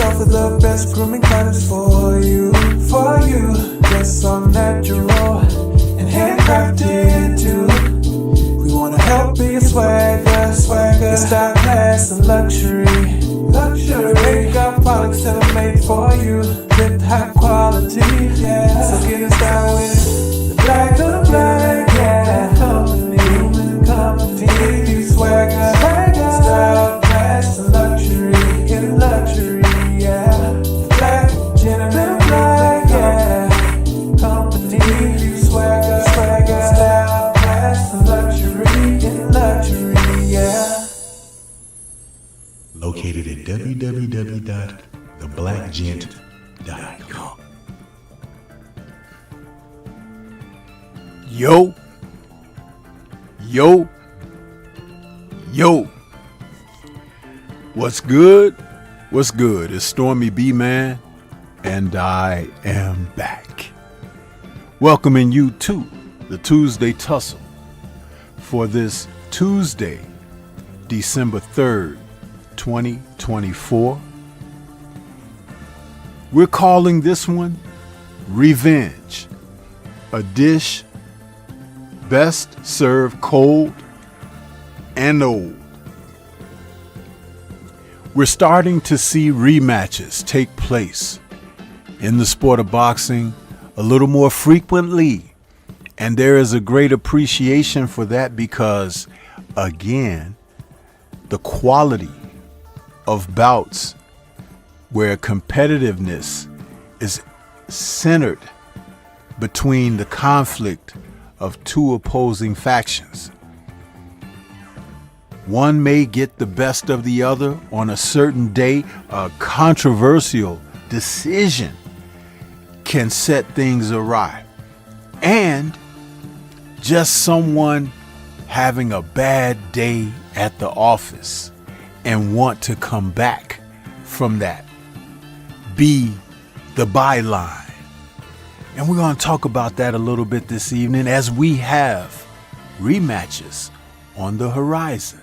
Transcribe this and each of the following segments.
offer the best grooming products for you, Dress so natural and handcrafted too. We wanna help be a swagger, your style, class, and luxury. Makeup products that are made for you with high quality, yeah. So get in style with the black, yeah. Company, swagger, style, class, and luxury, yeah. Black, gentleman, yeah. Company, swagger, style, class, and luxury, yeah. Located at www.theblackgent.com. Yo. What's good? What's good? It's Stormy B Man, and I am back. Welcoming you to the Tuesday Tussle for this Tuesday, December 3rd, 2024. We're calling this one Revenge, a dish best served cold and old. We're starting to see rematches take place in the sport of boxing a little more frequently, and there is a great appreciation for that because, again, the quality of bouts where competitiveness is centered between the conflict of two opposing factions. One may get the best of the other on a certain day. A controversial decision can set things awry. And just someone having a bad day at the office and want to come back from that be the byline. And we're going to talk about that a little bit this evening as we have rematches on the horizon.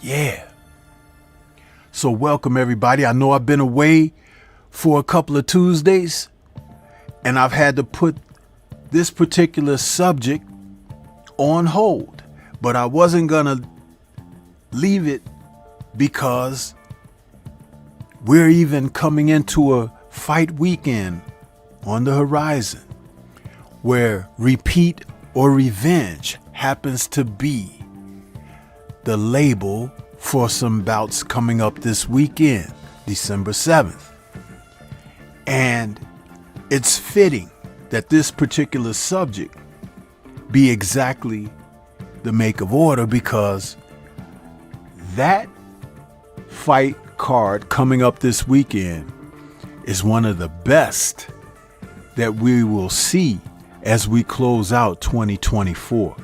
Yeah. So welcome everybody. I know I've been away for a couple of Tuesdays and I've had to put this particular subject on hold, but I wasn't going to leave it because we're even coming into a fight weekend on the horizon where repeat or revenge happens to be the label for some bouts coming up this weekend, December 7th. And it's fitting that this particular subject be exactly the make of order because that fight card coming up this weekend is one of the best that we will see as we close out 2024.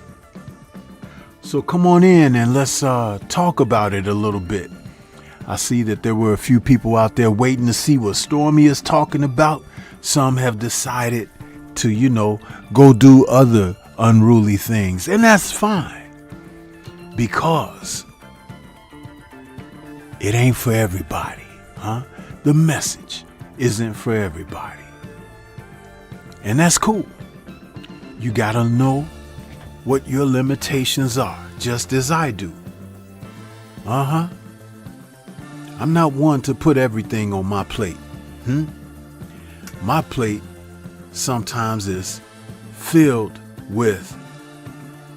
So come on in and let's talk about it a little bit. I see that there were a few people out there waiting to see what Stormy is talking about. Some have decided to, go do other unruly things, and that's fine because it ain't for everybody, huh? The message isn't for everybody. And that's cool. You gotta know what your limitations are, just as I do. I'm not one to put everything on my plate. My plate sometimes is filled with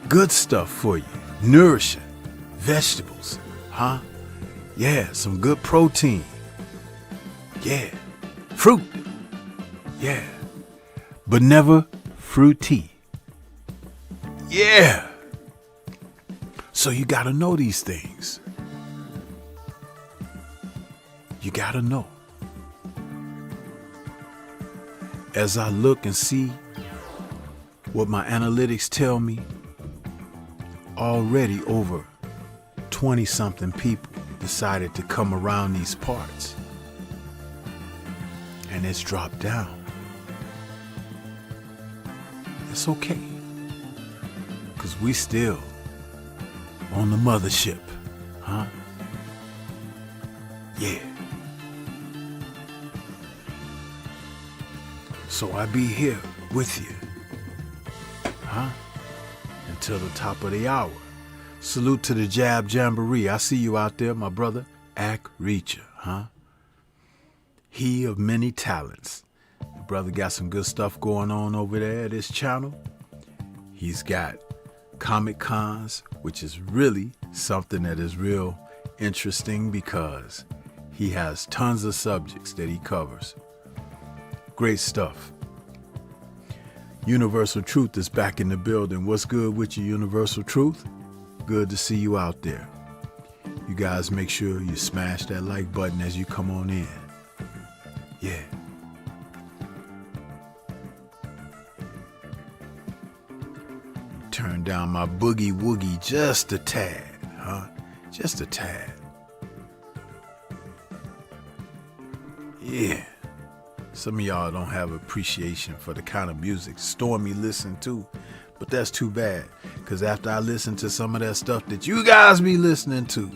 good stuff for you, nourishing vegetables, Yeah, some good protein. Yeah, fruit. Yeah, but never fruity. Yeah. So you got to know these things. You got to know. As I look and see what my analytics tell me, already over 20-something people decided to come around these parts. And it's dropped down. It's okay. Because we still on the mothership, Yeah. So I be here with you, until the top of the hour. Salute to the Jab Jamboree. I see you out there, my brother, Ak Reacher, He of many talents. The brother got some good stuff going on over there at his channel. He's got Comic Cons, which is really something that is real interesting because he has tons of subjects that he covers. Great stuff. Universal Truth is back in the building. What's good with you, Universal Truth? Good to see you out there. You guys make sure you smash that like button as you come on in. Yeah. Turn down my boogie woogie just a tad, Just a tad. Yeah. Some of y'all don't have appreciation for the kind of music Stormy listened to, but that's too bad, because after I listen to some of that stuff that you guys be listening to,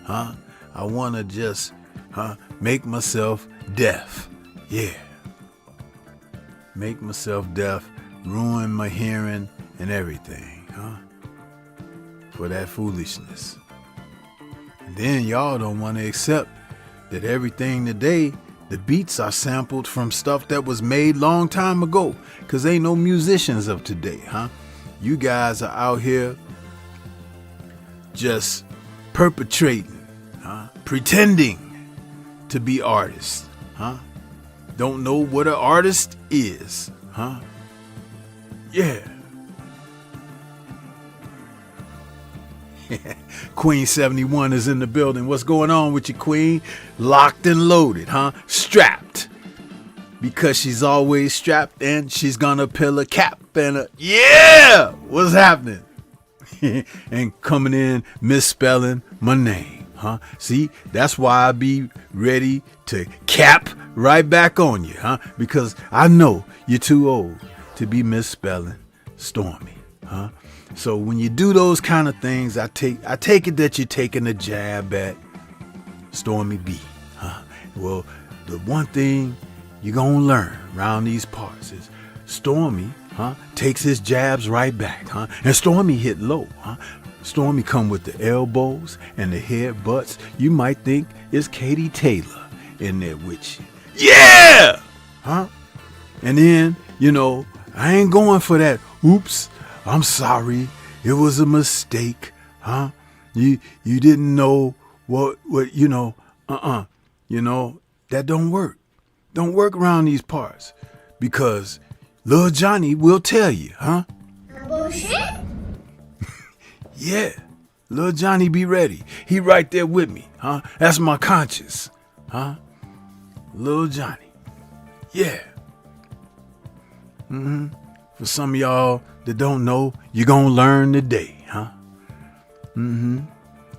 I want to just make myself deaf. Yeah. Make myself deaf, ruin my hearing and everything, for that foolishness. And then y'all don't want to accept that everything today, the beats are sampled from stuff that was made long time ago, because ain't no musicians of today, You guys are out here just perpetrating, pretending to be artists, Don't know what an artist is, Yeah. Queen 71 is in the building. What's going on with you, Queen? Locked and loaded, Strapped. Because she's always strapped, and she's gonna peel a cap and a... Yeah! What's happening? And coming in misspelling my name, See, that's why I be ready to cap right back on you, Because I know you're too old to be misspelling Stormy, So when you do those kind of things, I take it that you're taking a jab at Stormy B, Well, the one thing you're gonna learn around these parts is Stormy, takes his jabs right back, And Stormy hit low, Stormy come with the elbows and the head butts. You might think it's Katie Taylor in there with you. Yeah! And then, I ain't going for that. Oops, I'm sorry. It was a mistake. You didn't know what that don't work. Don't work around these parts, because Lil Johnny will tell you, Bullshit? Yeah, Lil Johnny be ready. He right there with me, That's my conscience, Lil Johnny. Yeah. For some of y'all that don't know, you're gonna learn today, You're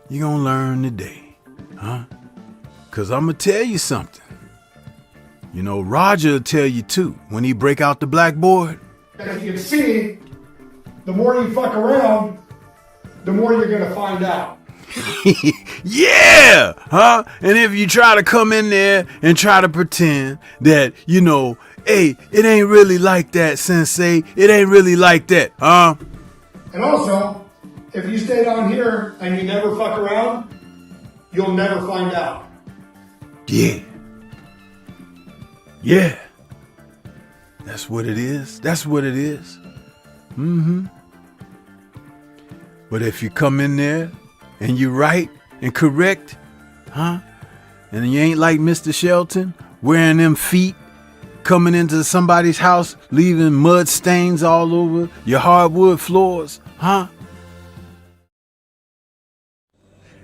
gonna learn today, Cause I'm gonna tell you something. Roger will tell you too, when he break out the blackboard. As you can see, the more you fuck around, the more you're gonna find out. Yeah! And if you try to come in there and try to pretend that, hey, it ain't really like that, Sensei. It ain't really like that, And also, if you stay down here and you never fuck around, you'll never find out. Yeah. Yeah. That's what it is. That's what it is. But if you come in there and you right and correct, and you ain't like Mr. Shelton, wearing them feet, coming into somebody's house, leaving mud stains all over your hardwood floors,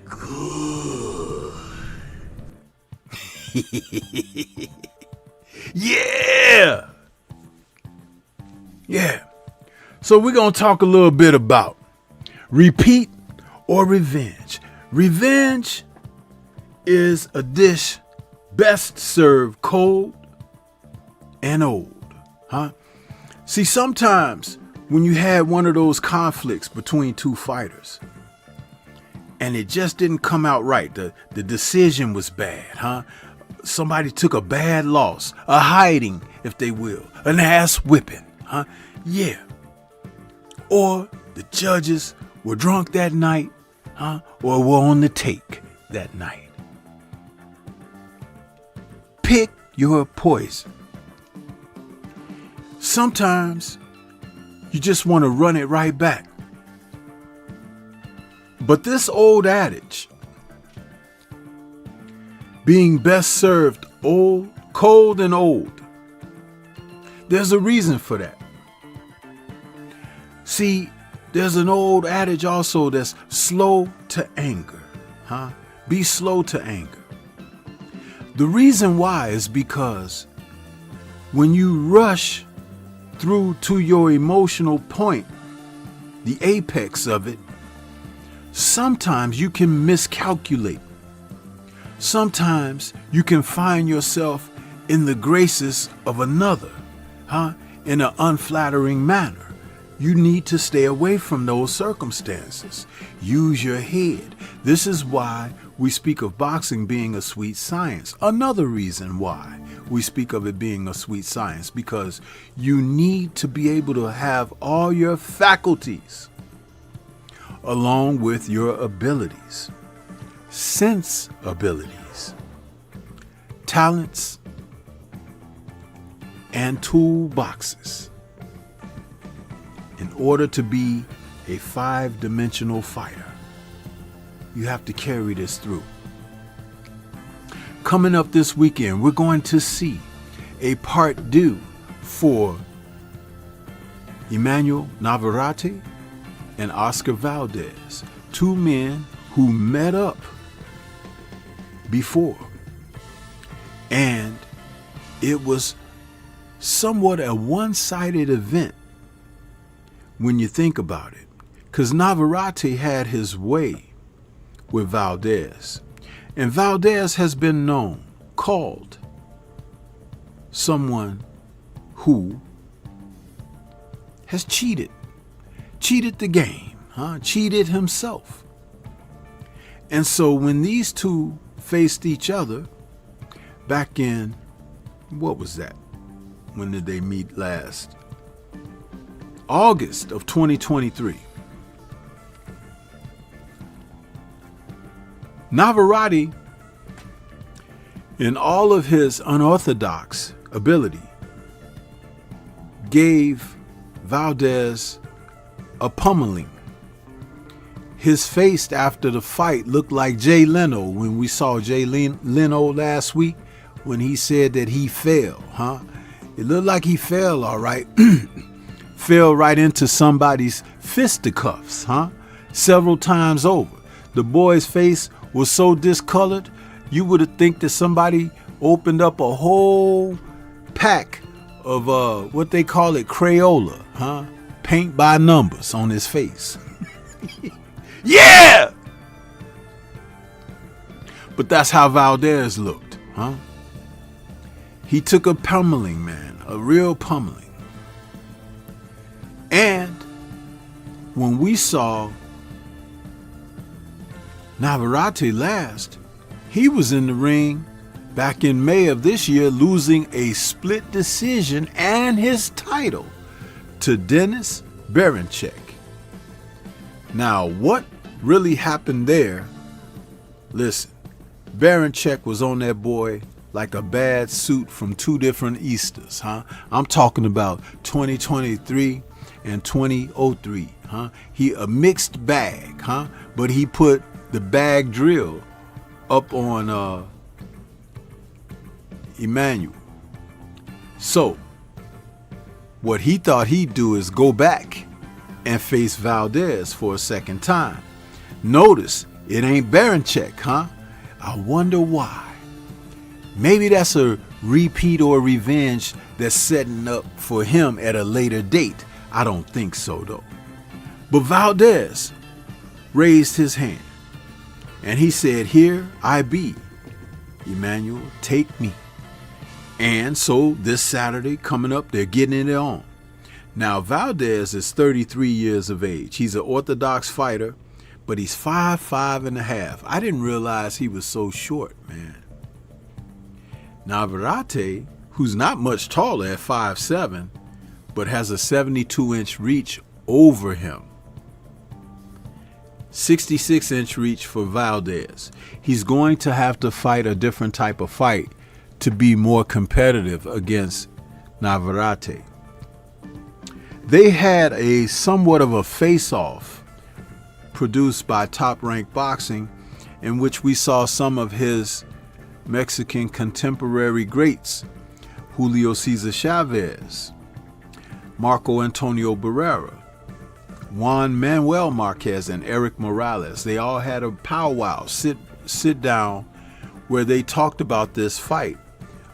Good. Yeah! Yeah. So we're going to talk a little bit about repeat or revenge. Revenge is a dish best served cold and old. See, sometimes when you had one of those conflicts between two fighters and it just didn't come out right, the decision was bad, Somebody took a bad loss, a hiding, if they will, an ass whipping, Yeah. Or the judges were drunk that night, or were on the take that night. Pick your poison. Sometimes you just want to run it right back. But this old adage, being best served cold and old, there's a reason for that. See, there's an old adage also that's slow to anger, Be slow to anger. The reason why is because when you rush through to your emotional point, the apex of it, sometimes you can miscalculate. Sometimes you can find yourself in the graces of another, in an unflattering manner. You need to stay away from those circumstances. Use your head. This is why we speak of boxing being a sweet science. Another reason why we speak of it being a sweet science, because you need to be able to have all your faculties along with your abilities, sense abilities, talents, and toolboxes in order to be a 5-dimensional fighter. You have to carry this through. Coming up this weekend, we're going to see a part due for Emmanuel Navarrete and Oscar Valdez, 2 men who met up before. And it was somewhat a one-sided event when you think about it, because Navarrete had his way with Valdez. And Valdez has been called someone who has cheated the game, cheated himself. And so when these two faced each other back in, what was that? When did they meet last? August of 2023. Navarrete, in all of his unorthodox ability, gave Valdez a pummeling. His face after the fight looked like Jay Leno when we saw Jay Leno last week when he said that he fell, It looked like he fell, all right. Fell right into somebody's fisticuffs, several times over. The boy's face was so discolored, you would have think that somebody opened up a whole pack of what they call it, Crayola, paint by numbers on his face. Yeah! But that's how Valdez looked, He took a pummeling, man, a real pummeling. And when we saw Navarrete last, he was in the ring back in May of this year, losing a split decision and his title to Denis Berinchyk. Now, what really happened there? Listen, Berinchyk was on that boy like a bad suit from 2 different Easters, I'm talking about 2023 and 2003, He a mixed bag, But he put the bag drill up on Emmanuel. So, what he thought he'd do is go back and face Valdez for a second time. Notice, it ain't Berinchyk, I wonder why. Maybe that's a repeat or revenge that's setting up for him at a later date. I don't think so, though. But Valdez raised his hand, and he said, "Here I be, Emmanuel, take me." And so this Saturday coming up, they're getting it on. Now, Valdez is 33 years of age. He's an orthodox fighter, but he's 5'5.5". I didn't realize he was so short, man. Navarrete, who's not much taller at 5'7", but has a 72-inch reach over him. 66-inch reach for Valdez. He's going to have to fight a different type of fight to be more competitive against Navarrete. They had a somewhat of a face-off produced by Top Rank Boxing, in which we saw some of his Mexican contemporary greats, Julio Cesar Chavez, Marco Antonio Barrera, Juan Manuel Marquez, and Eric Morales. They all had a powwow, sit down, where they talked about this fight,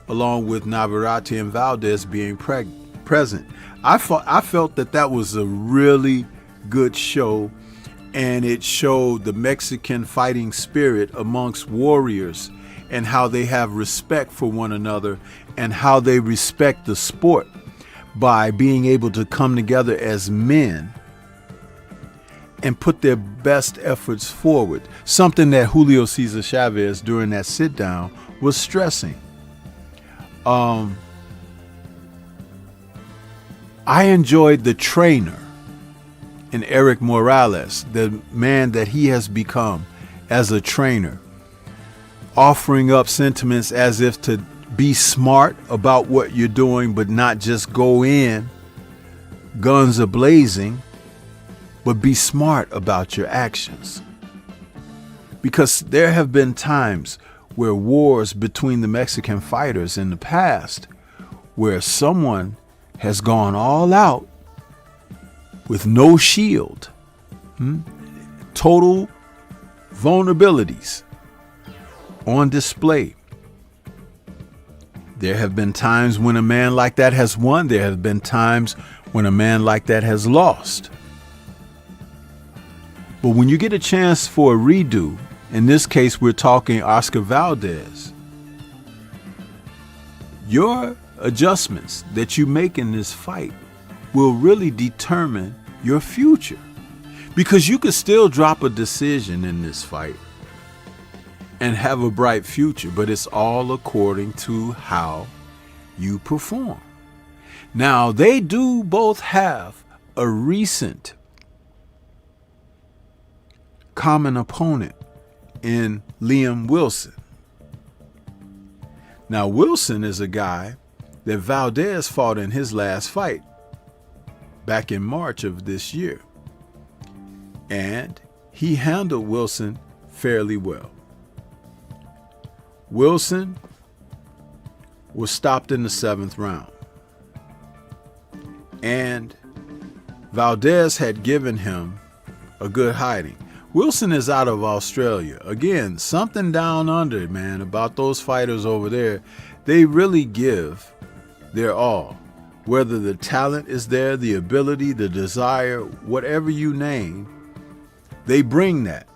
along with Navarrete and Valdez being present. I felt that was a really good show, and it showed the Mexican fighting spirit amongst warriors and how they have respect for one another and how they respect the sport by being able to come together as men and put their best efforts forward. Something that Julio Cesar Chavez during that sit down was stressing. I enjoyed the trainer in Eric Morales, the man that he has become as a trainer, offering up sentiments as if to be smart about what you're doing, but not just go in guns a-blazing, but be smart about your actions. Because there have been times where wars between the Mexican fighters in the past, where someone has gone all out with no shield, total vulnerabilities on display. There have been times when a man like that has won. There have been times when a man like that has lost. But when you get a chance for a redo, in this case we're talking Oscar Valdez, your adjustments that you make in this fight will really determine your future. Because you could still drop a decision in this fight and have a bright future, but it's all according to how you perform. Now, they do both have a recent common opponent in Liam Wilson. Now, Wilson is a guy that Valdez fought in his last fight back in March of this year. And he handled Wilson fairly well. Wilson was stopped in the 7th round. And Valdez had given him a good hiding. Wilson is out of Australia. Again, something down under, man, about those fighters over there. They really give their all. Whether the talent is there, the ability, the desire, whatever you name, they bring that.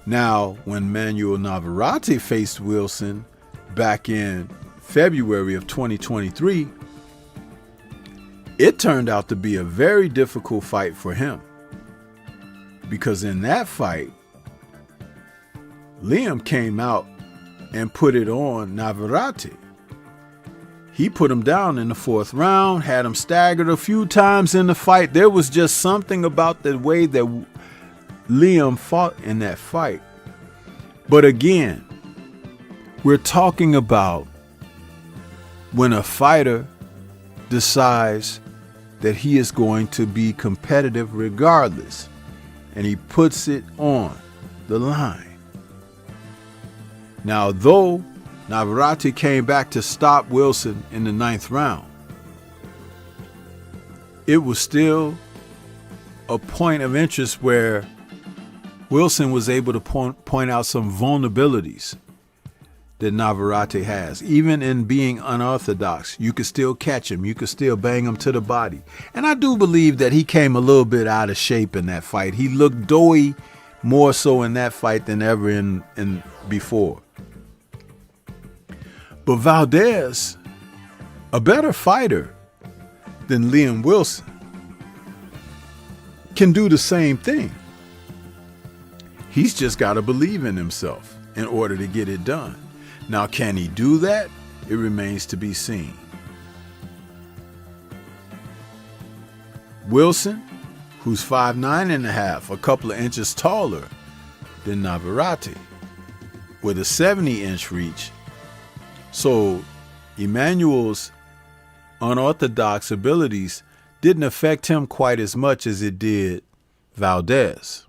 Now, when Manuel Navarrete faced Wilson back in February of 2023, it turned out to be a very difficult fight for him. Because in that fight, Liam came out and put it on Navarrete. He put him down in the 4th round, had him staggered a few times in the fight. There was just something about the way that Liam fought in that fight. But again, we're talking about when a fighter decides that he is going to be competitive regardless, and he puts it on the line. Now, though Navarrete came back to stop Wilson in the 9th round, it was still a point of interest where Wilson was able to point out some vulnerabilities that Navarrete has. Even in being unorthodox, you could still catch him. You could still bang him to the body. And I do believe that he came a little bit out of shape in that fight. He looked doughy more so in that fight than ever in before. But Valdez, a better fighter than Liam Wilson, can do the same thing. He's just got to believe in himself in order to get it done. Now, can he do that? It remains to be seen. Wilson, who's 5'9.5", a couple of inches taller than Navarrete, with a 70-inch reach. So Emmanuel's unorthodox abilities didn't affect him quite as much as it did Valdez.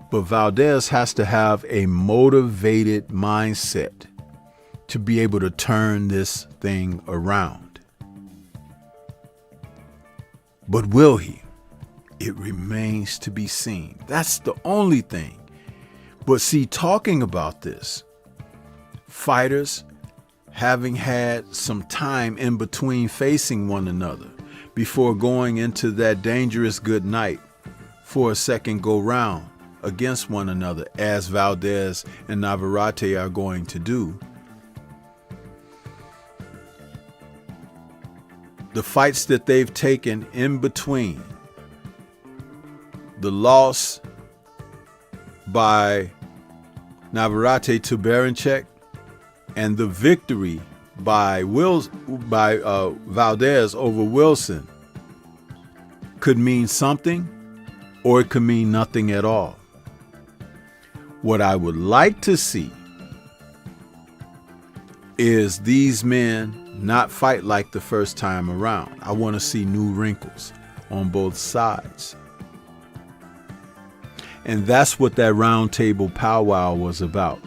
But Valdez has to have a motivated mindset to be able to turn this thing around. But will he? It remains to be seen. That's the only thing. But see, talking about this, fighters having had some time in between facing one another before going into that dangerous good night for a second go round against one another, as Valdez and Navarrete are going to do. The fights that they've taken in between, the loss by Navarrete to Berinchyk and the victory by Valdez over Wilson, could mean something or it could mean nothing at all. What I would like to see is these men not fight like the first time around. I want to see new wrinkles on both sides. And that's what that roundtable powwow was about.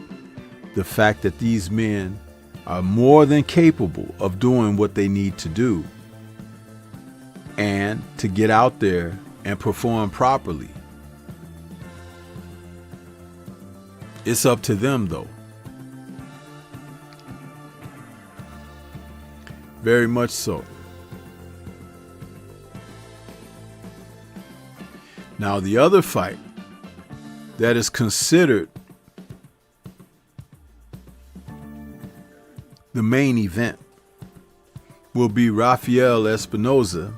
The fact that these men are more than capable of doing what they need to do and to get out there and perform properly. It's up to them, though. Very much so. Now, the other fight that is considered the main event will be Rafael Espinoza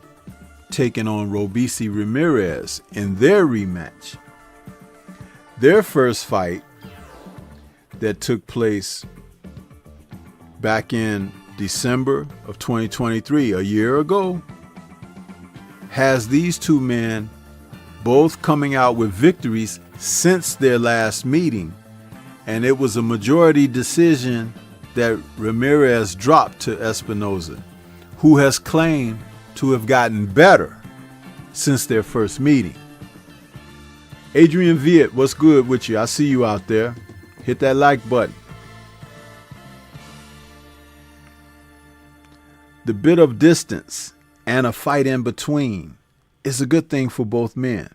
taking on Robeisy Ramirez in their rematch. Their first fight that took place back in December of 2023, a year ago, has these two men both coming out with victories since their last meeting, and it was a majority decision that Ramirez dropped to Espinoza, who has claimed to have gotten better since their first meeting. Adrian Viet, what's good with you? I see you out there. Hit that like button. The bit of distance and a fight in between is a good thing for both men.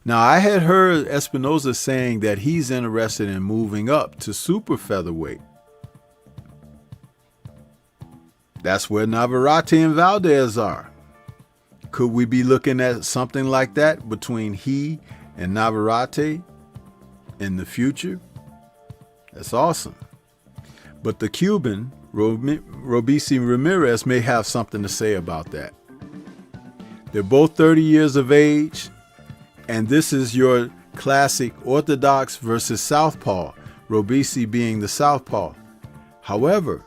Now, I had heard Espinoza saying that he's interested in moving up to super featherweight. That's where Navarrete and Valdez are. Could we be looking at something like that between he and Navarrete in the future? That's awesome. But the Cuban, Robeisy Ramirez, may have something to say about that. They're both 30 years of age, and this is your classic orthodox versus southpaw, Robeisy being the southpaw. However,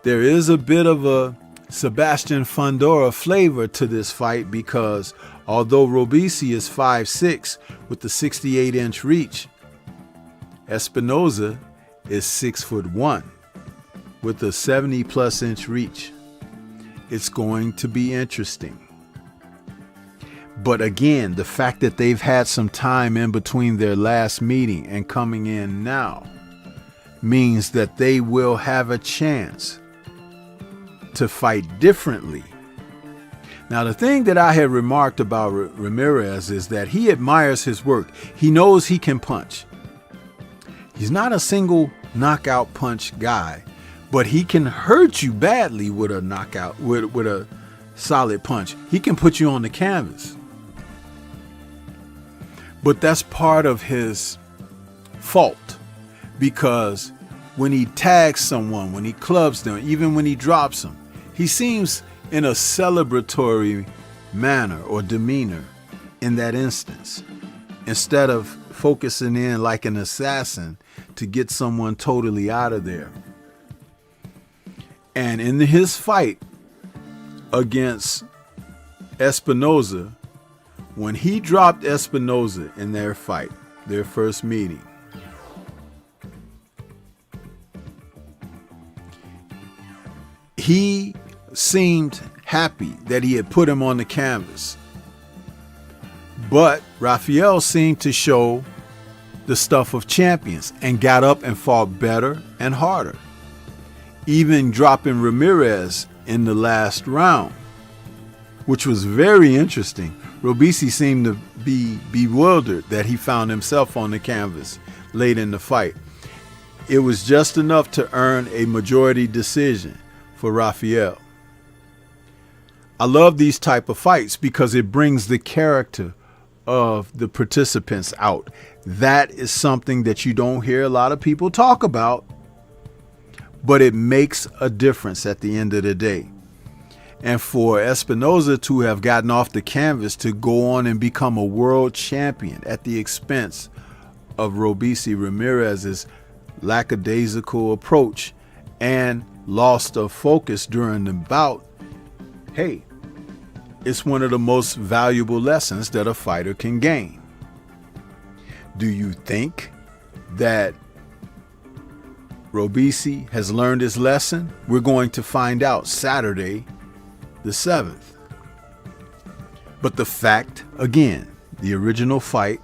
there is a bit of a Sebastian Fundora flavor to this fight, because although Robeisy is 5'6" with the 68-inch reach, Espinoza is 6'1" with a 70+ inch reach. It's going to be interesting. But again, the fact that they've had some time in between their last meeting and coming in now means that they will have a chance to fight differently. Now, the thing that I had remarked about Ramirez is that he admires his work. He knows he can punch. He's not a single knockout punch guy, but he can hurt you badly with a knockout, with a solid punch. He can put you on the canvas. But that's part of his fault, because when he tags someone, when he clubs them, even when he drops them, he seems in a celebratory manner or demeanor in that instance, instead of focusing in like an assassin to get someone totally out of there. And in his fight against Espinoza, when he dropped Espinoza in their fight, their first meeting, he seemed happy that he had put him on the canvas. But Rafael seemed to show the stuff of champions and got up and fought better and harder, even dropping Ramirez in the last round, which was very interesting. Robeisy seemed to be bewildered that he found himself on the canvas late in the fight. It was just enough to earn a majority decision for Rafael. I love these type of fights because it brings the character of the participants out. That is something that you don't hear a lot of people talk about, but it makes a difference at the end of the day. And for Espinoza to have gotten off the canvas to go on and become a world champion at the expense of Robeisy Ramirez's lackadaisical approach and loss of focus during the bout, hey, it's one of the most valuable lessons that a fighter can gain. Do you think that Robeisy has learned his lesson? We're going to find out Saturday the 7th. But the fact, again, the original fight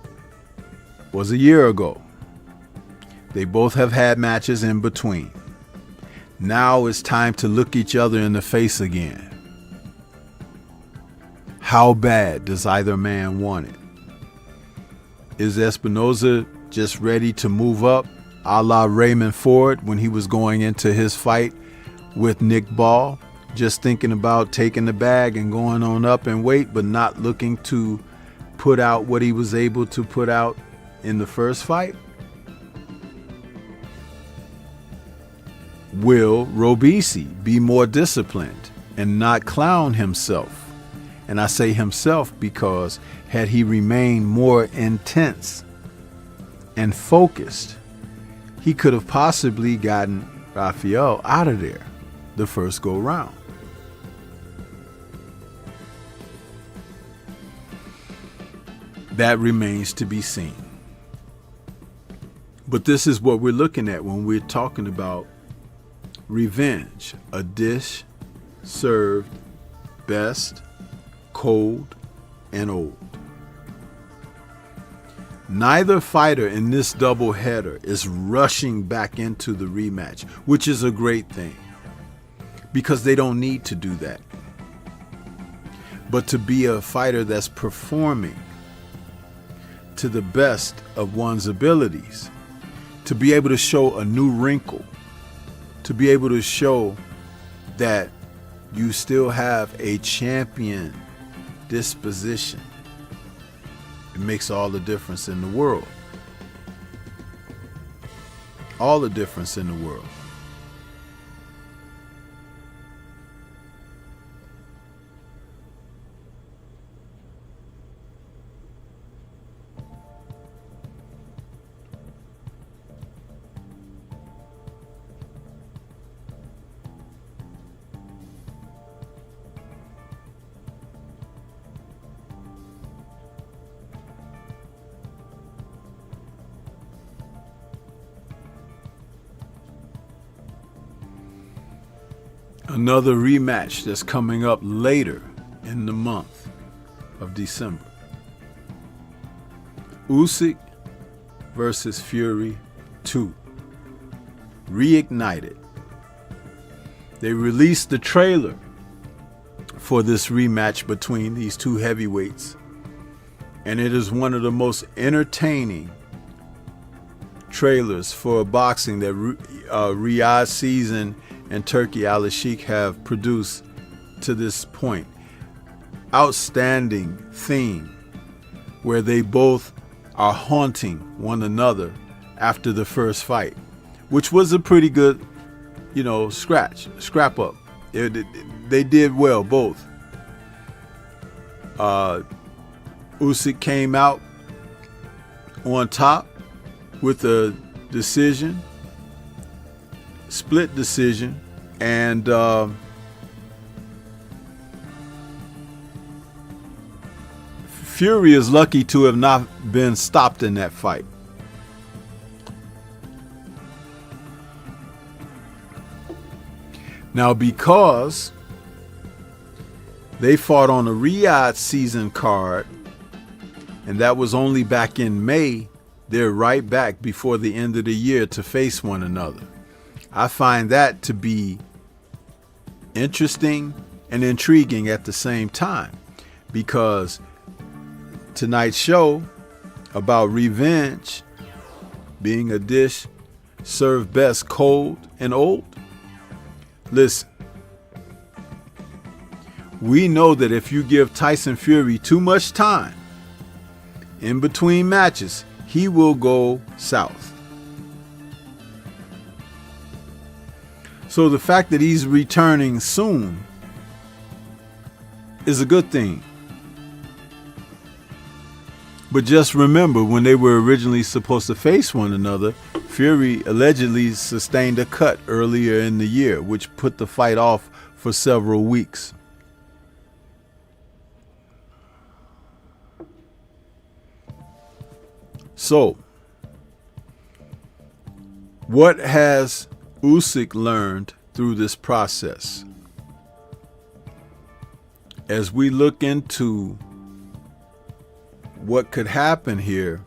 was a year ago. They both have had matches in between. Now it's time to look each other in the face again. How bad does either man want it? Is Espinoza just ready to move up, a la Raymond Ford when he was going into his fight with Nick Ball, just thinking about taking the bag and going on up in weight, but not looking to put out what he was able to put out in the first fight? Will Robeisy be more disciplined and not clown himself? And I say himself because had he remained more intense and focused, he could have possibly gotten Rafael out of there the first go round. That remains to be seen. But this is what we're looking at when we're talking about revenge, a dish served best, cold, and old. Neither fighter in this doubleheader is rushing back into the rematch, which is a great thing because they don't need to do that. But to be a fighter that's performing to the best of one's abilities, to be able to show a new wrinkle, to be able to show that you still have a champion disposition, it makes all the difference in the world. All the difference in the world. Another rematch that's coming up later in the month of December. Usyk versus Fury 2. Reignited. They released the trailer for this rematch between these two heavyweights, and it is one of the most entertaining trailers for boxing that Riyadh Season and Turkey Al-Sheikh have produced to this point. Outstanding theme where they both are haunting one another after the first fight, which was a pretty good, scrap up. They did well, both. Usyk came out on top with a decision, split decision, and Fury is lucky to have not been stopped in that fight. Now, because they fought on a Riyadh Season card, and that was only back in May, they're right back before the end of the year to face one another. I find that to be interesting and intriguing at the same time, because tonight's show about revenge being a dish served best cold and old. Listen, we know that if you give Tyson Fury too much time, in between matches, he will go south. So the fact that he's returning soon is a good thing. But just remember, when they were originally supposed to face one another, Fury allegedly sustained a cut earlier in the year, which put the fight off for several weeks. So, what has Usyk learned through this process? As we look into what could happen here,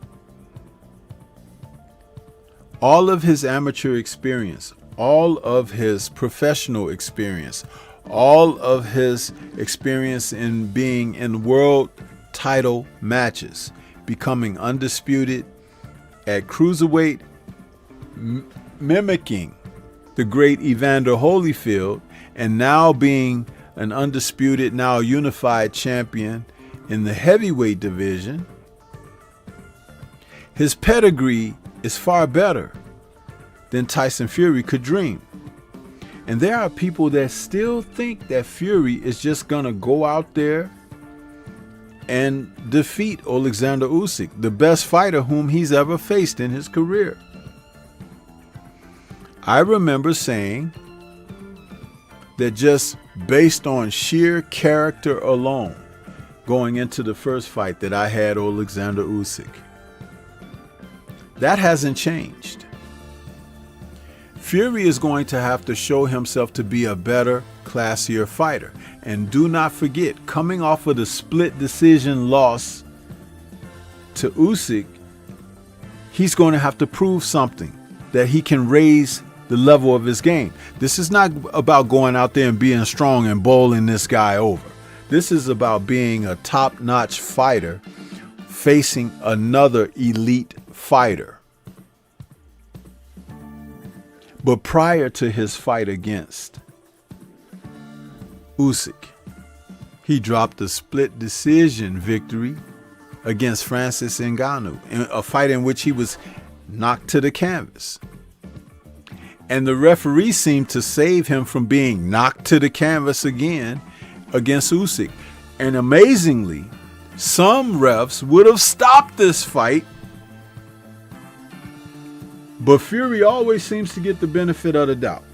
all of his amateur experience, all of his professional experience, all of his experience in being in world title matches, becoming undisputed at cruiserweight, mimicking the great Evander Holyfield, and now being an undisputed, now unified champion in the heavyweight division, his pedigree is far better than Tyson Fury could dream. And there are people that still think that Fury is just going to go out there and defeat Alexander Usyk, the best fighter whom he's ever faced in his career. I remember saying that just based on sheer character alone, going into the first fight, that I had Alexander Usyk. That hasn't changed. Fury is going to have to show himself to be a better, classier fighter. And do not forget, coming off of the split decision loss to Usyk, he's going to have to prove something, that he can raise the level of his game. This is not about going out there and being strong and bowling this guy over. This is about being a top-notch fighter facing another elite fighter. But prior to his fight against Usyk, he dropped a split decision victory against Francis Ngannou, in a fight in which he was knocked to the canvas. And the referee seemed to save him from being knocked to the canvas again against Usyk. And amazingly, some refs would have stopped this fight, but Fury always seems to get the benefit of the doubt.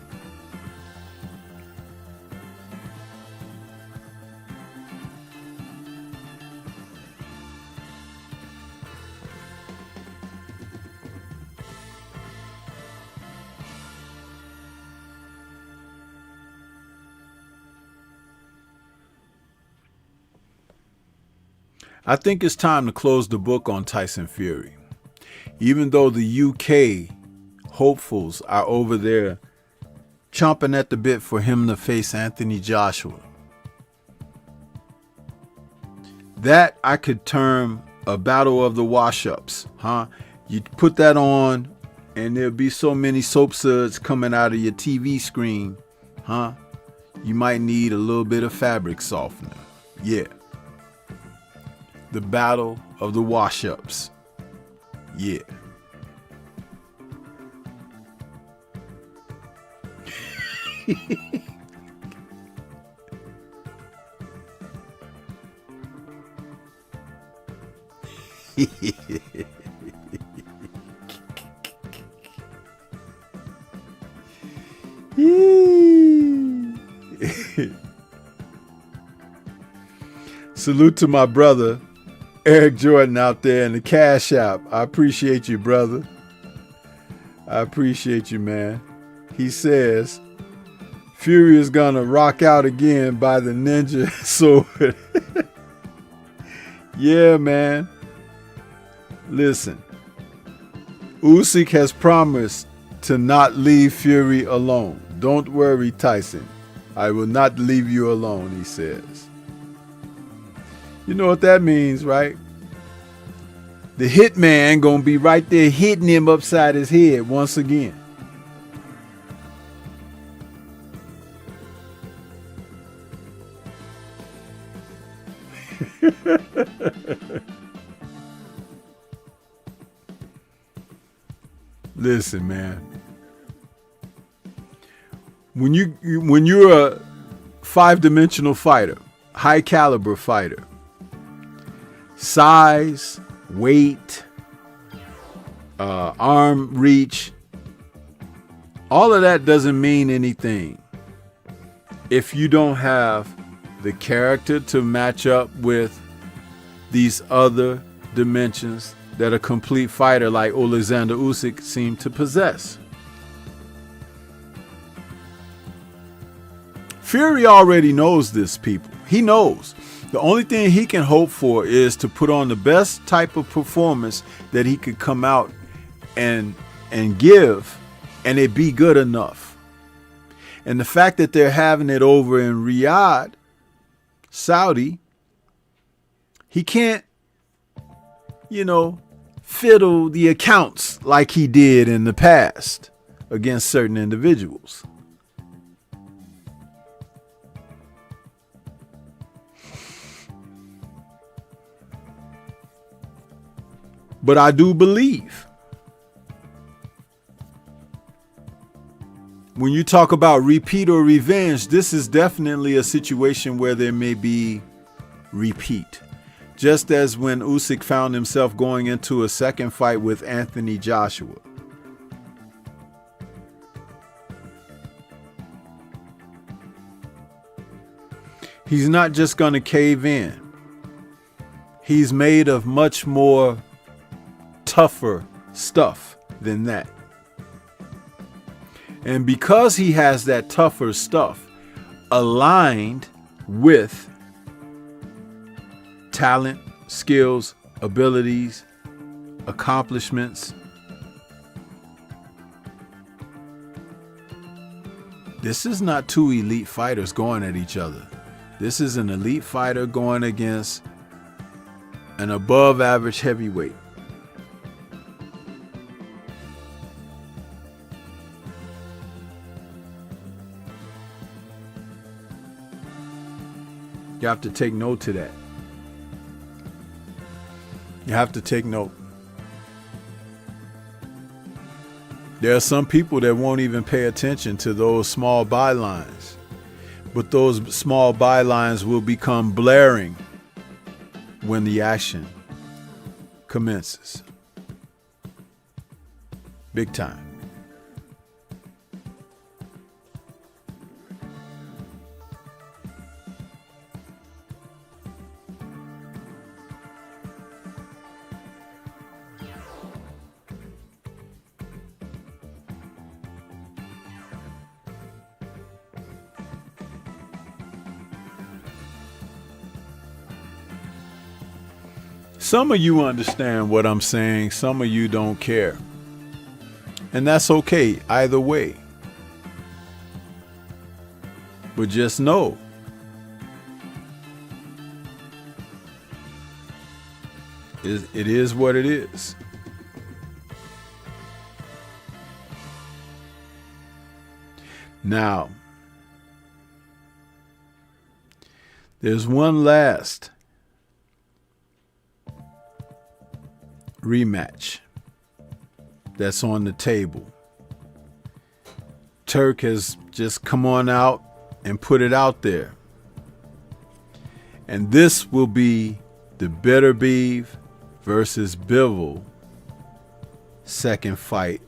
I think it's time to close the book on Tyson Fury. Even though the UK hopefuls are over there chomping at the bit for him to face Anthony Joshua. That I could term a battle of the wash-ups, huh? You put that on and there'll be so many soap suds coming out of your TV screen, huh? You might need a little bit of fabric softener. Yeah. The battle of the wash-ups. Yeah. Salute to my brother Eric Jordan out there in the Cash App. I appreciate you, brother. I appreciate you, man. He says Fury is gonna rock out again by the ninja sword. Yeah, man. Listen, Usyk has promised to not leave Fury alone. Don't worry, Tyson. I will not leave you alone, he says. You know what that means, right? The hitman gonna be right there hitting him upside his head once again. Listen, man. When you're a 5-dimensional fighter, high caliber fighter, size, weight, arm reach, all of that doesn't mean anything if you don't have the character to match up with these other dimensions that a complete fighter like Alexander Usyk seemed to possess. Fury already knows this, people. He knows. The only thing he can hope for is to put on the best type of performance that he could come out and give, and it be good enough. And the fact that they're having it over in Riyadh, Saudi, he can't, fiddle the accounts like he did in the past against certain individuals. But I do believe when you talk about repeat or revenge, this is definitely a situation where there may be repeat. Just as when Usyk found himself going into a second fight with Anthony Joshua. He's not just going to cave in. He's made of much more tougher stuff than that. And because he has that tougher stuff aligned with talent, skills, abilities, accomplishments, this is not two elite fighters going at each other. This is an elite fighter going against an above average heavyweight. You have to take note to that. You have to take note. There are some people that won't even pay attention to those small bylines, but those small bylines will become blaring when the action commences. Big time. Some of you understand what I'm saying, some of you don't care. And that's okay, either way. But just know, it is what it is. Now, there's one last rematch that's on the table. Turk has just come on out and put it out there. And this will be the Beterbiev versus Bivol second fight.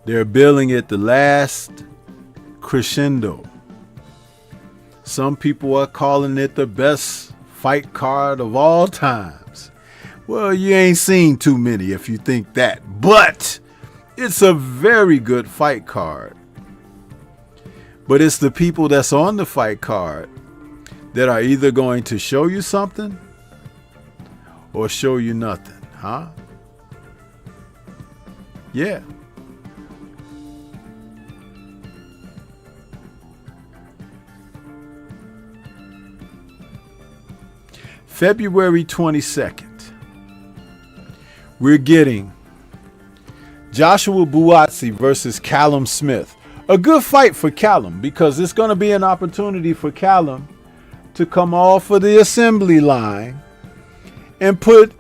They're billing it the last crescendo. Some people are calling it the best fight card of all times. Well, you ain't seen too many if you think that, but it's a very good fight card. But it's the people that's on the fight card that are either going to show you something or show you nothing, huh? Yeah. February 22nd, we're getting Joshua Buatsi versus Callum Smith. A good fight for Callum because it's going to be an opportunity for Callum to come off of the assembly line and put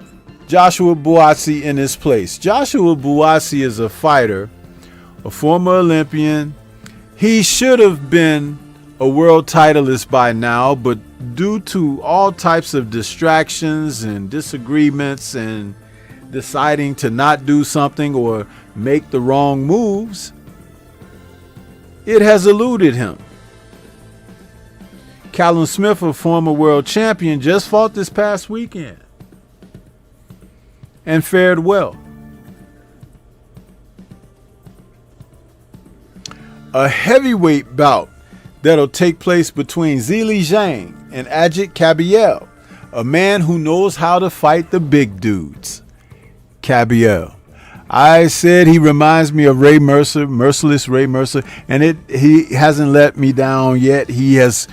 Joshua Buatsi in his place. Joshua Buatsi is a fighter, a former Olympian. He should have been a world titleist by now, but due to all types of distractions and disagreements and deciding to not do something or make the wrong moves, it has eluded him. Callum Smith, a former world champion, just fought this past weekend and fared well. A heavyweight bout that'll take place between Zhilei Zhang and Ajit Kabiel, a man who knows how to fight the big dudes. Kabiel. I said he reminds me of Ray Mercer, Merciless Ray Mercer, and he hasn't let me down yet. He has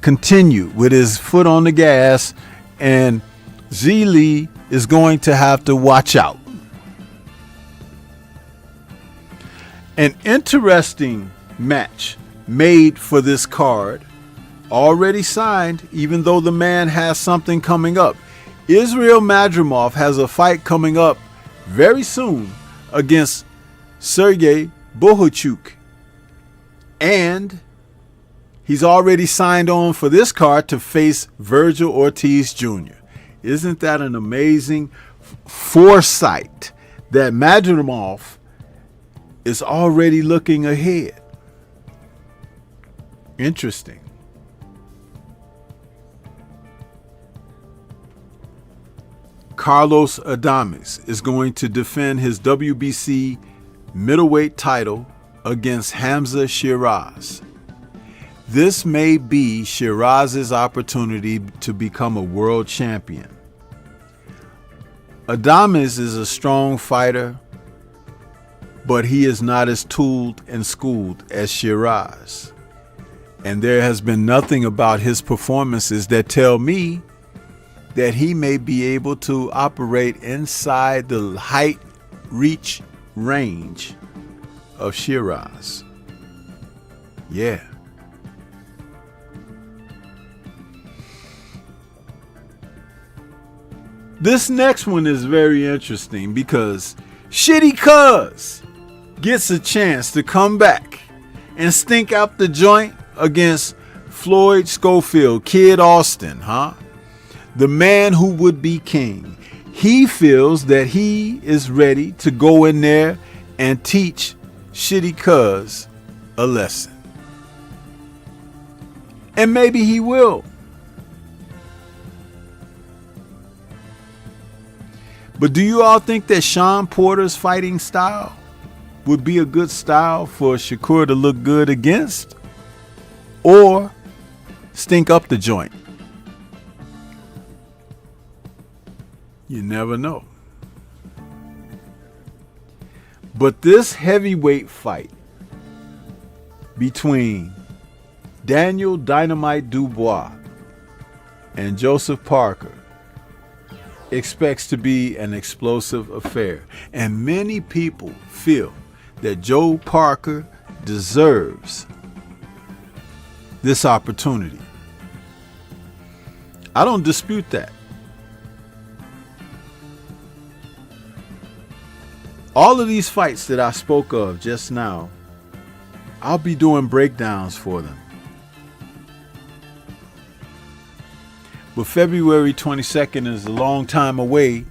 continued with his foot on the gas, and Zhilei is going to have to watch out. An interesting match made for this card, already signed, even though the man has something coming up. Israel Madrimov has a fight coming up very soon against Sergey Bohachuk, and he's already signed on for this card to face Virgil Ortiz Jr. Isn't that an amazing foresight that Madrimov is already looking ahead? Interesting. Carlos Adames is going to defend his WBC middleweight title against Hamza Shiraz. This may be Shiraz's opportunity to become a world champion. Adames is a strong fighter, but he is not as tooled and schooled as Shiraz. And there has been nothing about his performances that tell me that he may be able to operate inside the height, reach, range of Shiraz. Yeah. This next one is very interesting because Shitty Cuz gets a chance to come back and stink out the joint against Floyd Schofield, Kid Austin, the man who would be king. He feels that he is ready to go in there and teach Shitty Cuz a lesson. And maybe he will. But do you all think that Sean Porter's fighting style would be a good style for Shakur to look good against? Or stink up the joint? You never know. But this heavyweight fight between Daniel Dynamite Dubois and Joseph Parker expects to be an explosive affair. And many people feel that Joe Parker deserves this opportunity. I don't dispute that. All of these fights that I spoke of just now, I'll be doing breakdowns for them. But February 22nd is a long time away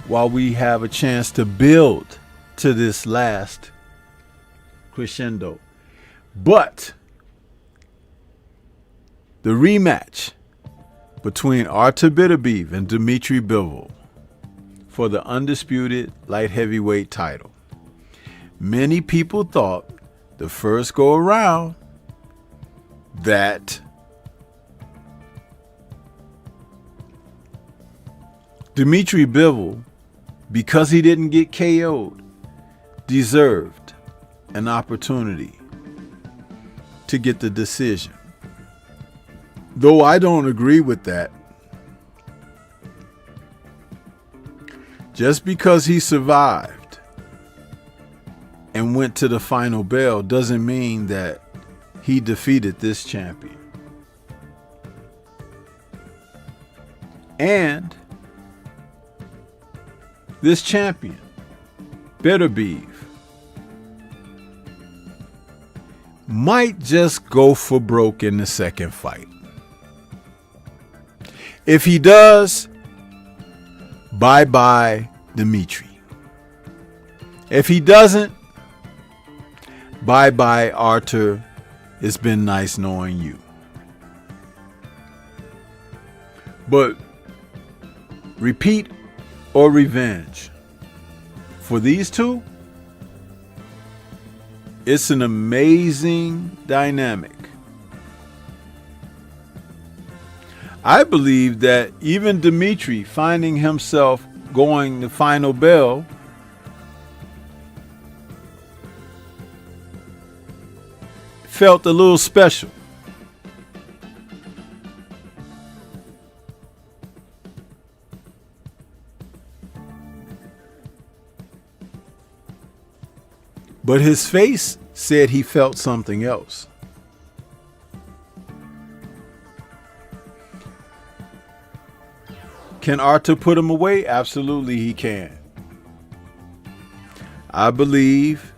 while we have a chance to build to this last crescendo. But the rematch between Artur Beterbiev and Dmitry Bivol for the undisputed light heavyweight title. Many people thought the first go around that Dmitry Bivol, because he didn't get KO'd, deserved an opportunity to get the decision. Though I don't agree with that. Just because he survived and went to the final bell doesn't mean that he defeated this champion. And this champion, Bitter Beef, might just go for broke in the second fight. If he does, bye-bye Dimitri. If he doesn't, bye-bye Arthur. It's been nice knowing you. But repeat or revenge, for these two, it's an amazing dynamic. I believe that even Dimitri, finding himself going the final bell, felt a little special. But his face said he felt something else. Can Arthur put him away? Absolutely he can. I believe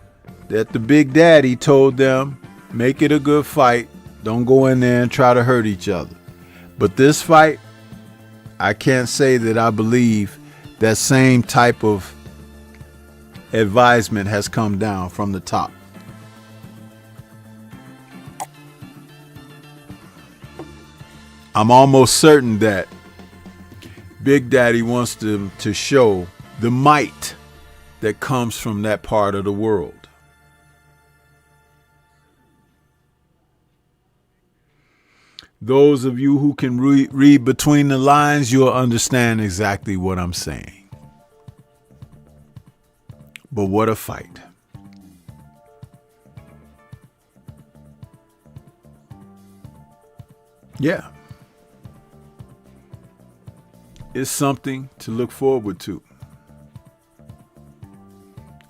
that the Big Daddy told them, make it a good fight. Don't go in there and try to hurt each other. But this fight, I can't say that I believe that same type of advisement has come down from the top. I'm almost certain that Big Daddy wants them to show the might that comes from that part of the world. Those of you who can read between the lines, you'll understand exactly what I'm saying. But what a fight. Yeah. It's something to look forward to.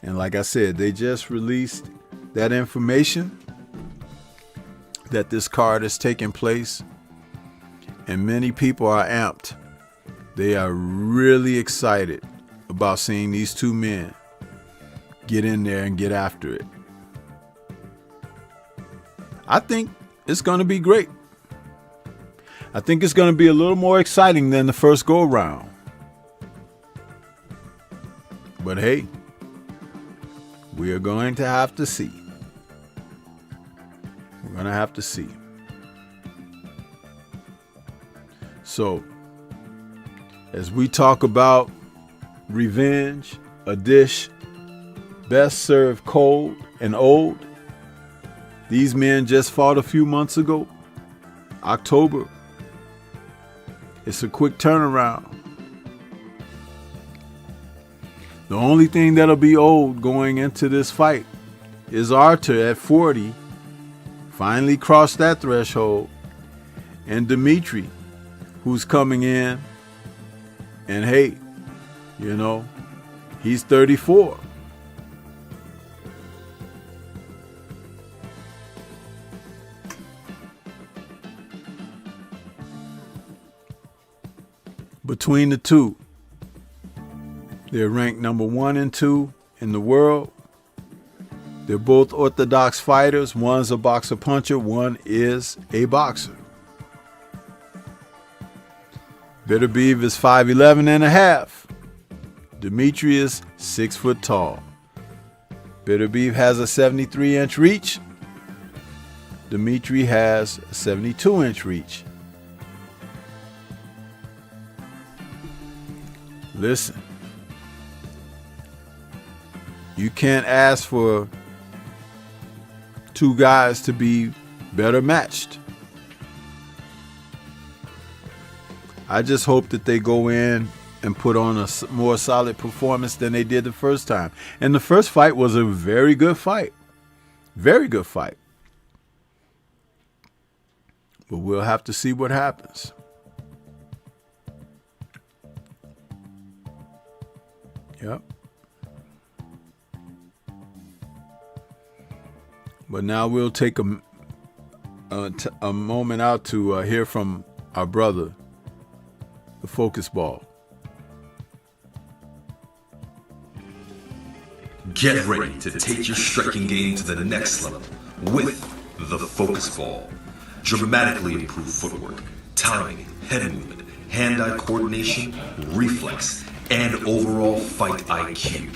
And like I said, they just released that information that this card is taking place, and many people are amped. They are really excited about seeing these two men get in there and get after it. I think it's going to be great. I think it's going to be a little more exciting than the first go around. But hey, we are going to have to see. We're going to have to see. So, as we talk about revenge, a dish best served cold and old, these men just fought a few months ago, October. It's a quick turnaround. The only thing that'll be old going into this fight is Arthur at 40, finally crossed that threshold, and Dimitri, who's coming in, and hey, you know, he's 34. Between the two, they're ranked number 1 and 2 in the world. They're both orthodox fighters. One's a boxer puncher, one is a boxer. Bitter Beef is 5'11" and a half. Dimitri is 6 foot tall. Bitter Beef has a 73-inch reach. Dimitri has a 72-inch reach. Listen, you can't ask for two guys to be better matched. I just hope that they go in and put on a more solid performance than they did the first time. And the first fight was a very good fight. Very good fight. But we'll have to see what happens. Yep. But now we'll take a moment out to hear from our brother, the Focus Ball. Get ready to take your striking game to the next level with the Focus Ball. Dramatically improved footwork, timing, head movement, hand-eye coordination, reflex, and overall fight IQ.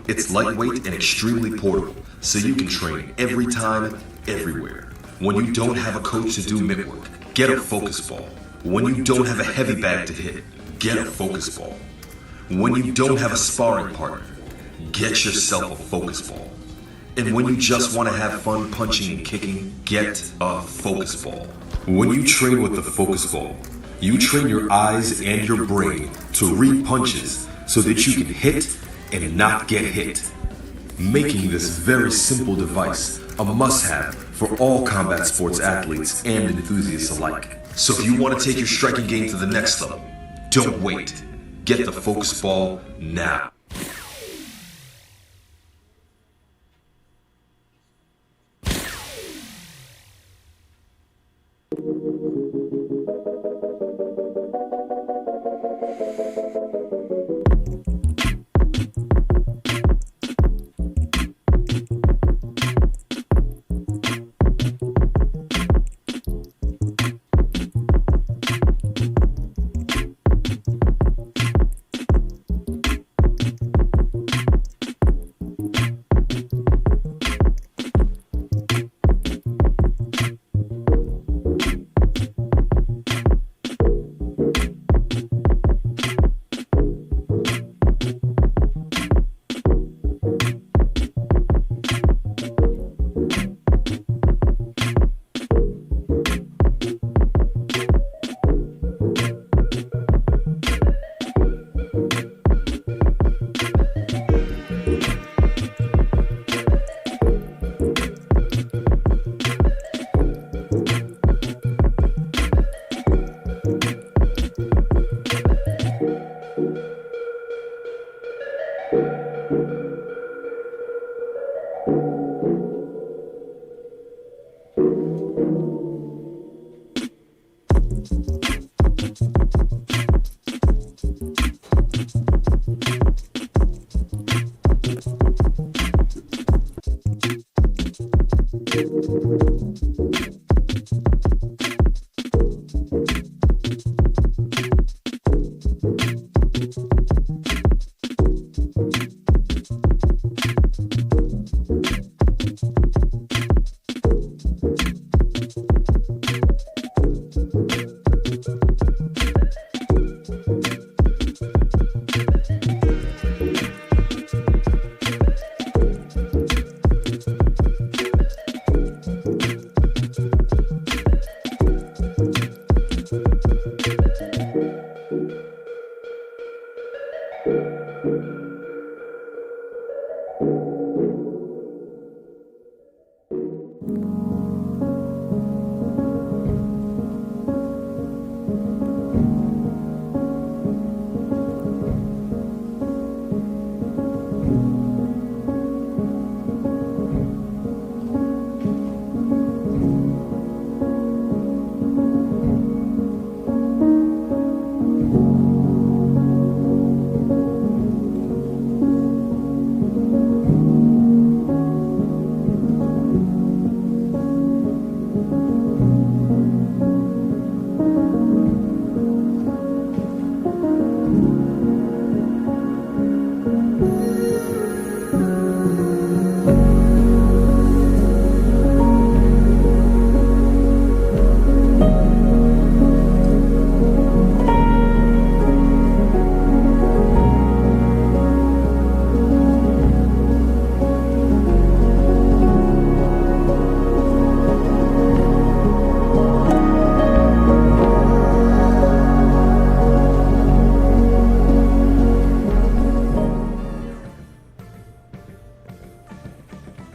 It's lightweight and extremely portable, so you can train every time, everywhere. When you don't have a coach to do mitt work, get a Focus Ball. When you don't have a heavy bag to hit, get a Focus Ball. When you don't have a sparring partner, get yourself a Focus Ball. And when you just want to have fun punching and kicking, get a Focus Ball. When you train with the Focus Ball, you train your eyes and your brain to read punches so that you can hit and not get hit, making this very simple device a must-have for all combat sports athletes and enthusiasts alike. So if you want to take your striking game to the next level, don't wait. Get the Focus Ball now.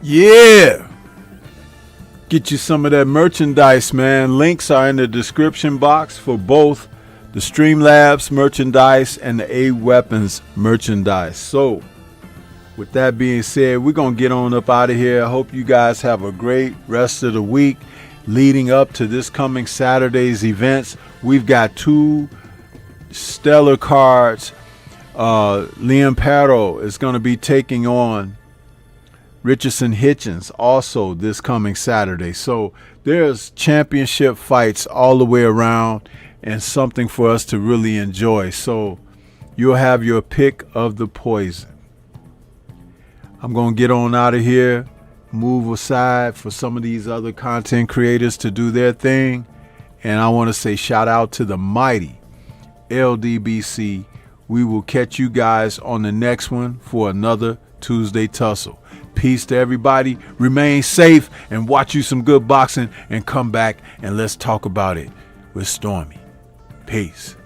Yeah. Get you some of that merchandise, man. Links are in the description box for both the Streamlabs merchandise and the A Weapons merchandise. So, with that being said, we're going to get on up out of here. I hope you guys have a great rest of the week leading up to this coming Saturday's events. We've got two stellar cards. Liam Perro is going to be taking on Richardson Hitchens also this coming Saturday. So there's championship fights all the way around and something for us to really enjoy. So you'll have your pick of the poison. I'm going to get on out of here, move aside for some of these other content creators to do their thing. And I want to say shout out to the mighty LDBC. We will catch you guys on the next one for another Tuesday Tussle. Peace to everybody. Remain safe and watch you some good boxing and come back and let's talk about it with Stormy. Peace.